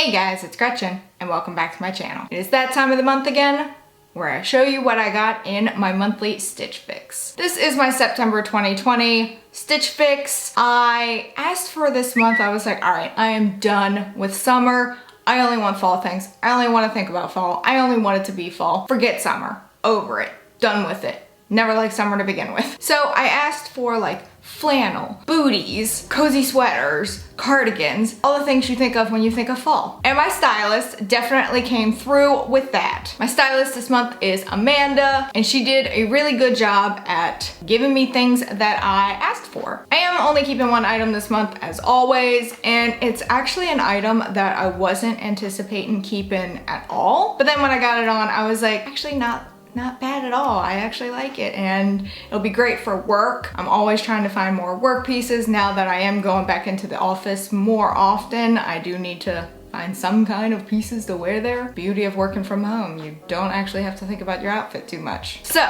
Hey guys, it's Gretchen and welcome back to my channel. It is that time of the month again where I show you what I got in my monthly Stitch Fix. This is my September 2020 Stitch Fix. I asked for this month, I was like, all right, I am done with summer. I only want fall things. I only want to think about fall. I only want it to be fall. Forget summer. Over it. Done with it. Never liked summer to begin with. So I asked for like flannel, booties, cozy sweaters, cardigans, all the things you think of when you think of fall. And my stylist definitely came through with that. My stylist this month is Amanda, and she did a really good job at giving me things that I asked for. I am only keeping one item this month as always, and it's actually an item that I wasn't anticipating keeping at all. But then when I got it on, I was like, actually not bad at all. I actually like it and it'll be great for work. I'm always trying to find more work pieces now that I am going back into the office more often. I do need to find some kind of pieces to wear there. Beauty of working from home. You don't actually have to think about your outfit too much. So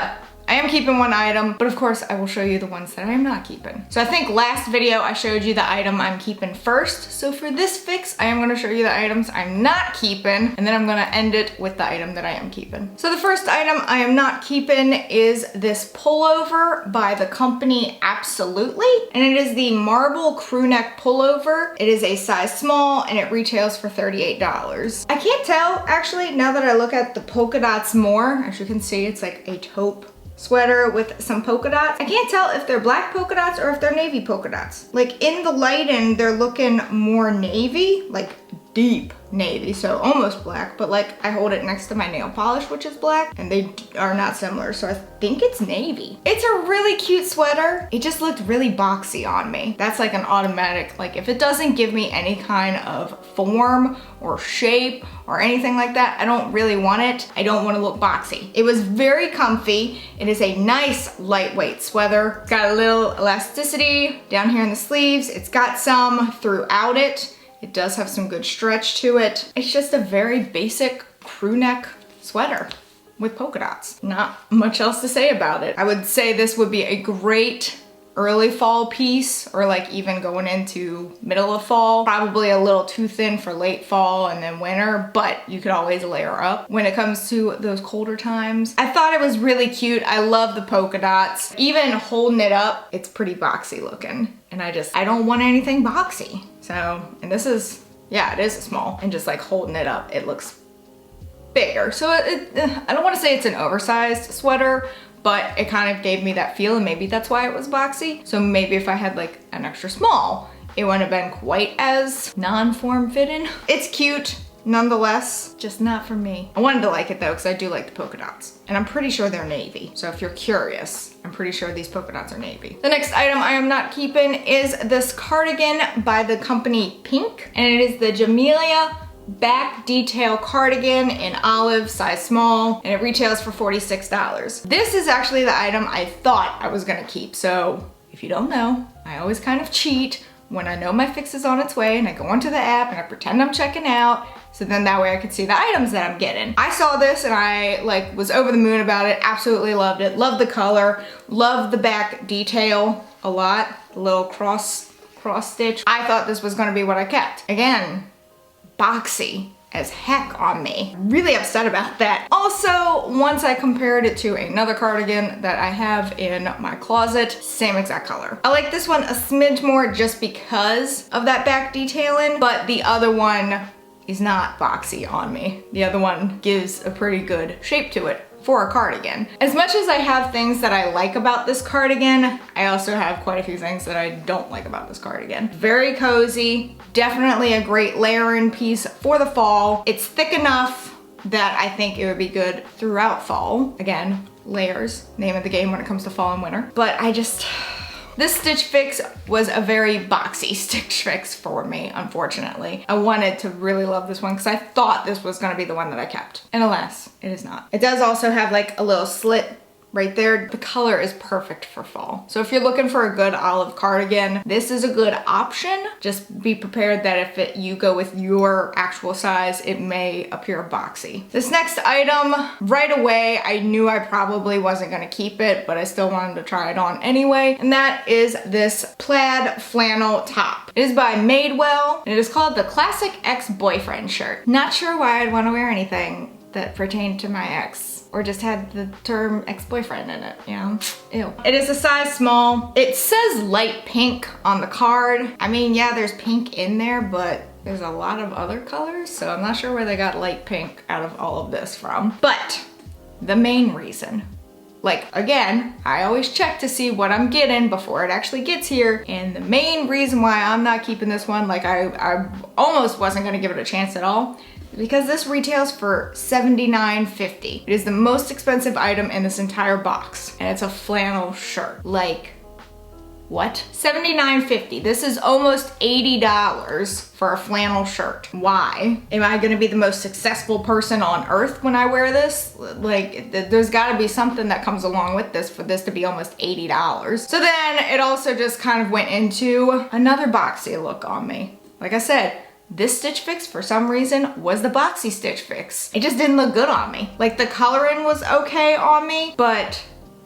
I am keeping one item, but of course I will show you the ones that I am not keeping. So I think last video I showed you the item I'm keeping first. So for this fix, I am gonna show you the items I'm not keeping, and then I'm gonna end it with the item that I am keeping. So the first item I am not keeping is this pullover by the company Absolutely. And it is the marble crew neck pullover. It is a size small and it retails for $38. I can't tell actually, now that I look at the polka dots more, as you can see, it's like a taupe sweater with some polka dots. I can't tell if they're black polka dots or if they're navy polka dots. Like in the lighting, they're looking more navy, like deep navy, so almost black, but like I hold it next to my nail polish, which is black, and they are not similar, so I think it's navy. It's a really cute sweater. It just looked really boxy on me. That's like an automatic, like if it doesn't give me any kind of form or shape or anything like that, I don't really want it. I don't want to look boxy. It was very comfy. It is a nice lightweight sweater. It's got a little elasticity down here in the sleeves. It's got some throughout it. It does have some good stretch to it. It's just a very basic crew neck sweater with polka dots. Not much else to say about it. I would say this would be a great early fall piece, or like even going into middle of fall. Probably a little too thin for late fall and then winter, but you could always layer up when it comes to those colder times. I thought it was really cute. I love the polka dots. Even holding it up, it's pretty boxy looking. And I don't want anything boxy. So, and this is, yeah, it is a small, and just like holding it up, it looks bigger. So I don't want to say it's an oversized sweater, but it kind of gave me that feel, and maybe that's why it was boxy. So maybe if I had like an extra small, it wouldn't have been quite as non-form fitting. It's cute nonetheless, just not for me. I wanted to like it though, because I do like the polka dots, and I'm pretty sure they're navy. So if you're curious, I'm pretty sure these polka dots are navy. The next item I am not keeping is this cardigan by the company Pinque, and it is the Jamelya back detail cardigan in olive, size small, and it retails for $46. This is actually the item I thought I was gonna keep. So if you don't know, I always kind of cheat when I know my fix is on its way, and I go onto the app and I pretend I'm checking out, so then that way I could see the items that I'm getting. I saw this and I like was over the moon about it, absolutely loved it, loved the color, loved the back detail a lot, the little cross stitch. I thought this was gonna be what I kept. Again, boxy as heck on me. Really upset about that. Also, once I compared it to another cardigan that I have in my closet, same exact color. I like this one a smidge more just because of that back detailing, but the other one is not boxy on me. The other one gives a pretty good shape to it for a cardigan. As much as I have things that I like about this cardigan, I also have quite a few things that I don't like about this cardigan. Very cozy, definitely a great layering piece for the fall. It's thick enough that I think it would be good throughout fall. Again, layers, name of the game when it comes to fall and winter. But this Stitch Fix was a very boxy Stitch Fix for me, unfortunately. I wanted to really love this one because I thought this was gonna be the one that I kept. And alas, it is not. It does also have like a little slit right there. The color is perfect for fall. So if you're looking for a good olive cardigan, this is a good option. Just be prepared that if you go with your actual size, it may appear boxy. This next item, right away, I knew I probably wasn't gonna keep it, but I still wanted to try it on anyway. And that is this plaid flannel top. It is by Madewell, and it is called the Classic Ex-Boyfriend shirt. Not sure why I'd wanna wear anything that pertained to my ex, or just had the term ex-boyfriend in it, you know? Ew. It is a size small. It says light pink on the card. I mean, yeah, there's pink in there, but there's a lot of other colors, so I'm not sure where they got light pink out of all of this from. But the main reason, like, again, I always check to see what I'm getting before it actually gets here, and the main reason why I'm not keeping this one, like I almost wasn't gonna give it a chance at all, because this retails for $79.50. It is the most expensive item in this entire box, and it's a flannel shirt. Like, what? $79.50. This is almost $80 for a flannel shirt. Why? Am I gonna be the most successful person on earth when I wear this? Like, there's gotta be something that comes along with this for this to be almost $80. So then it also just kind of went into another boxy look on me. Like I said, this Stitch Fix, for some reason, was the boxy Stitch Fix. It just didn't look good on me. Like, the coloring was okay on me, but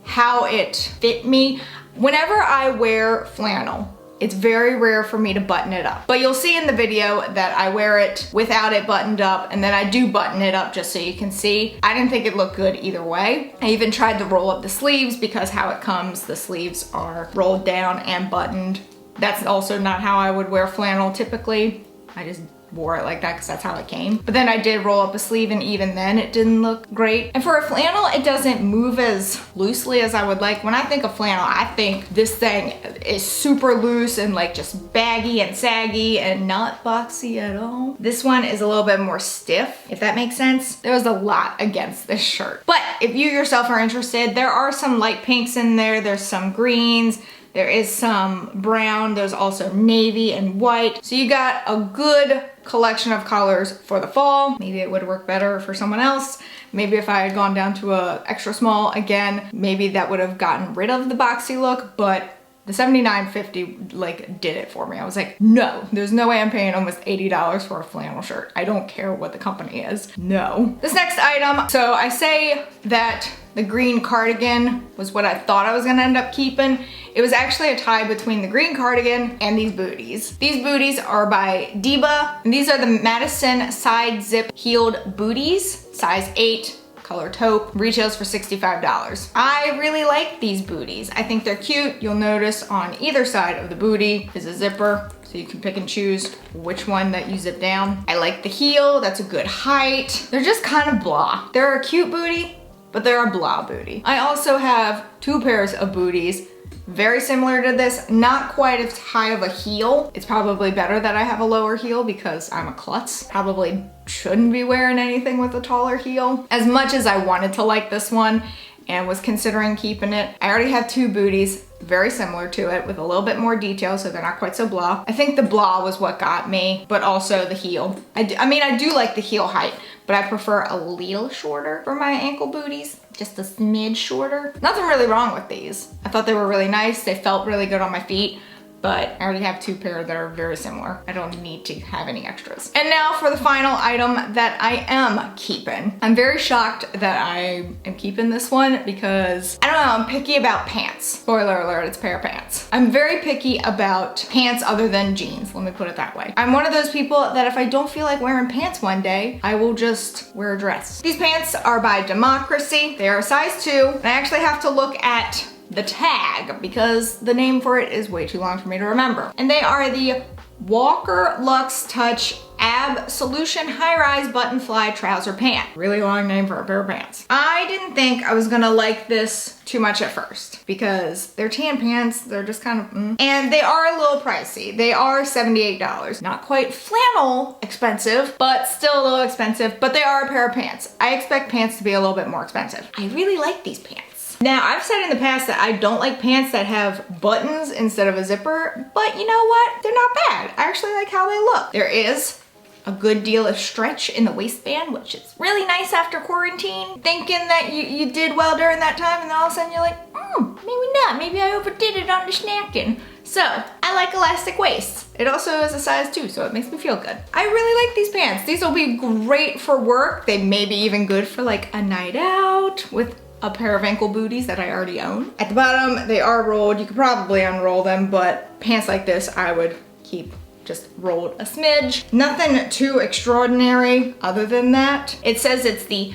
how it fit me. Whenever I wear flannel, it's very rare for me to button it up. But you'll see in the video that I wear it without it buttoned up, and then I do button it up just so you can see. I didn't think it looked good either way. I even tried to roll up the sleeves, because how it comes, the sleeves are rolled down and buttoned. That's also not how I would wear flannel typically. I just wore it like that because that's how it came. But then I did roll up a sleeve, and even then it didn't look great. And for a flannel, it doesn't move as loosely as I would like. When I think of flannel, I think this thing is super loose and like just baggy and saggy and not boxy at all. This one is a little bit more stiff, if that makes sense. There was a lot against this shirt. But if you yourself are interested, there are some light pinks in there. There's some greens. There is some brown, there's also navy and white. So you got a good collection of colors for the fall. Maybe it would work better for someone else. Maybe if I had gone down to a extra small again, maybe that would have gotten rid of the boxy look, but the $79.50 like did it for me. I was like, no, there's no way I'm paying almost $80 for a flannel shirt. I don't care what the company is. No. This next item, so I say that the green cardigan was what I thought I was gonna end up keeping. It was actually a tie between the green cardigan and these booties. These booties are by Diba, and these are the Madison side zip heeled booties, size 8. Color taupe, retails for $65. I really like these booties. I think they're cute. You'll notice on either side of the booty is a zipper, so you can pick and choose which one that you zip down. I like the heel, that's a good height. They're just kind of blah. They're a cute booty, but they're a blah booty. I also have 2 pairs of booties, very similar to this, not quite as high of a heel. It's probably better that I have a lower heel because I'm a klutz. Probably shouldn't be wearing anything with a taller heel. As much as I wanted to like this one and was considering keeping it, I already have 2 booties very similar to it with a little bit more detail, so they're not quite so blah. I think the blah was what got me, but also the heel. I mean, I do like the heel height, but I prefer a little shorter for my ankle booties. Just a smidge shorter. Nothing really wrong with these. I thought they were really nice. They felt really good on my feet, but I already have 2 pair that are very similar. I don't need to have any extras. And now for the final item that I am keeping. I'm very shocked that I am keeping this one because, I don't know, I'm picky about pants. Spoiler alert, it's a pair of pants. I'm very picky about pants other than jeans, let me put it that way. I'm one of those people that if I don't feel like wearing pants one day, I will just wear a dress. These pants are by Democracy. They are a size 2, and I actually have to look at the tag because the name for it is way too long for me to remember. And they are the Walker Luxe Touch Ab Solution High-Rise Button Fly Trouser Pant. Really long name for a pair of pants. I didn't think I was gonna like this too much at first because they're tan pants, they're just kind of and they are a little pricey. They are $78. Not quite flannel expensive, but still a little expensive, but they are a pair of pants. I expect pants to be a little bit more expensive. I really like these pants. Now, I've said in the past that I don't like pants that have buttons instead of a zipper, but you know what? They're not bad. I actually like how they look. There is a good deal of stretch in the waistband, which is really nice after quarantine. Thinking that you did well during that time, and then all of a sudden you're like, maybe not. Maybe I overdid it on the snacking. So, I like elastic waists. It also is a size 2, so it makes me feel good. I really like these pants. These will be great for work. They may be even good for like a night out with a pair of ankle booties that I already own. At the bottom, they are rolled. You could probably unroll them, but pants like this, I would keep just rolled a smidge. Nothing too extraordinary other than that. It says it's the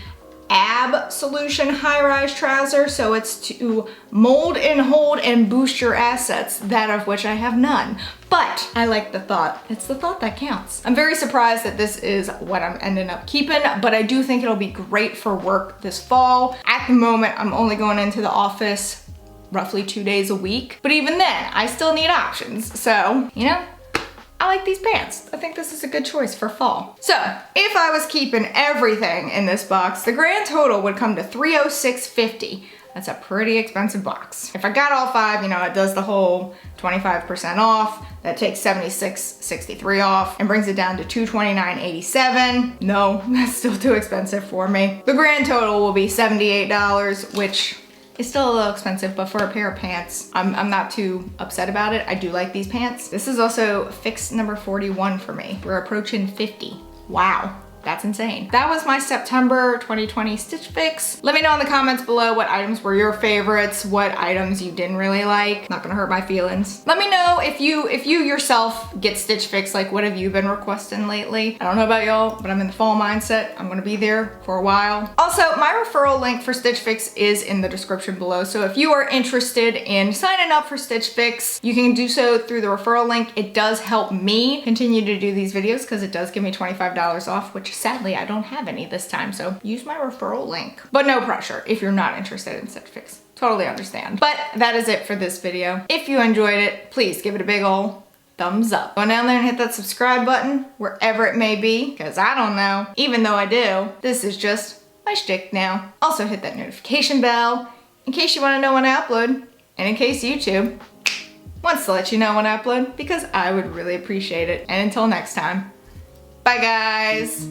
Ab Solution high-rise trouser, so it's to mold and hold and boost your assets, that of which I have none. But I like the thought. It's the thought that counts. I'm very surprised that this is what I'm ending up keeping, but I do think it'll be great for work this fall. At the moment, I'm only going into the office roughly 2 days a week, but even then, I still need options. So, you know, I like these pants. I think this is a good choice for fall. So, if I was keeping everything in this box, the grand total would come to $306.50. That's a pretty expensive box. If I got all 5, you know, it does the whole 25% off. That takes $76.63 off and brings it down to $229.87. No, that's still too expensive for me. The grand total will be $78, which it's still a little expensive, but for a pair of pants, I'm not too upset about it. I do like these pants. This is also fix number 41 for me. We're approaching 50. Wow. That's insane. That was my September 2020 Stitch Fix. Let me know in the comments below what items were your favorites, what items you didn't really like. Not gonna hurt my feelings. Let me know if you yourself get Stitch Fix, like what have you been requesting lately? I don't know about y'all, but I'm in the fall mindset. I'm gonna be there for a while. Also, my referral link for Stitch Fix is in the description below. So if you are interested in signing up for Stitch Fix, you can do so through the referral link. It does help me continue to do these videos because it does give me $25 off, which sadly I don't have any this time, so use my referral link. But no pressure if you're not interested in Stitch Fix. Totally understand. But that is it for this video. If you enjoyed it, please give it a big ol' thumbs up. Go down there and hit that subscribe button, wherever it may be, because I don't know. Even though I do, this is just my shtick now. Also hit that notification bell in case you want to know when I upload, and in case YouTube wants to let you know when I upload, because I would really appreciate it. And until next time, bye guys.